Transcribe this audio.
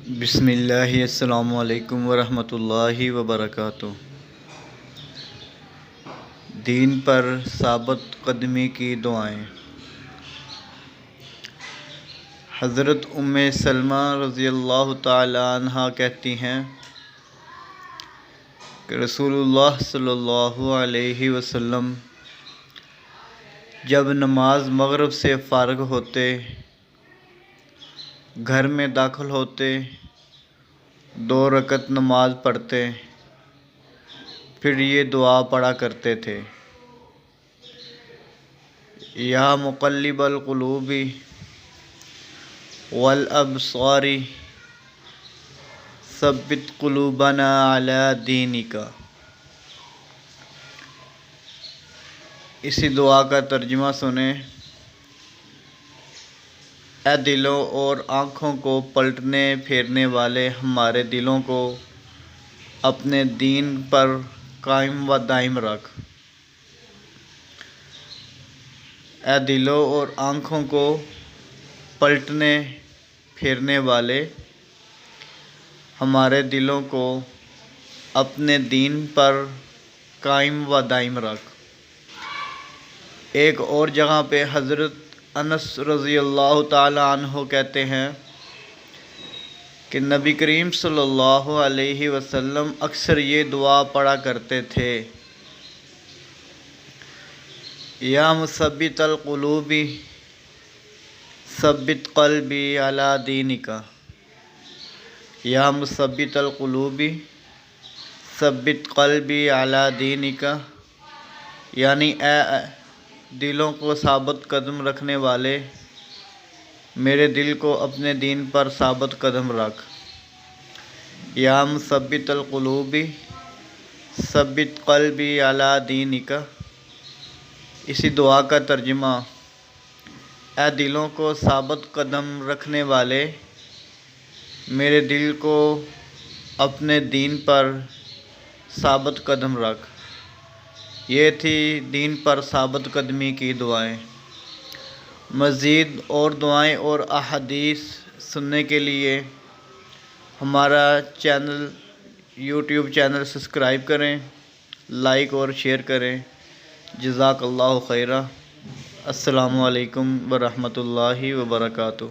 بسم اللہ السلام علیکم ورحمۃ اللہ وبرکاتہ۔ دین پر ثابت قدمی کی دعائیں۔ حضرت ام سلمہ رضی اللہ تعالی عنہ کہتی ہیں کہ رسول اللہ صلی اللہ علیہ وسلم جب نماز مغرب سے فارغ ہوتے، گھر میں داخل ہوتے، 2 رکعت نماز پڑھتے، پھر یہ دعا پڑھا کرتے تھے: یا مقلب القلوب والابصار ثبت قلوبنا علی دینک۔ اسی دعا کا ترجمہ سنیں: اے دلوں اور آنکھوں کو پلٹنے پھیرنے والے، ہمارے دلوں کو اپنے دین پر قائم و دائم رکھ۔ اے دلوں اور آنکھوں کو پلٹنے پھیرنے والے، ہمارے دلوں کو اپنے دین پر قائم و دائم رکھ۔ ایک اور جگہ پہ حضرت انس رضی اللہ تعالی عنہ کہتے ہیں کہ نبی کریم صلی اللہ علیہ وسلم اکثر یہ دعا پڑھا کرتے تھے: یا مثبت القلوب ثبت قلبی علی دینک۔ یا مثبت القلوب ثبت قلبی علی دینک، یعنی اے دلوں کو ثابت قدم رکھنے والے، میرے دل کو اپنے دین پر ثابت قدم رکھ۔ یا مثبت القلوب ثبت قلبی علی دینک۔ اسی دعا کا ترجمہ: اے دلوں کو ثابت قدم رکھنے والے، میرے دل کو اپنے دین پر ثابت قدم رکھ۔ یہ تھی دین پر ثابت قدمی کی دعائیں۔ مزید اور دعائیں اور احادیث سننے کے لیے ہمارا یوٹیوب چینل سبسکرائب کریں، لائک اور شیئر کریں۔ جزاک اللہ خیرا۔ السلام علیکم ورحمۃ اللہ وبرکاتہ۔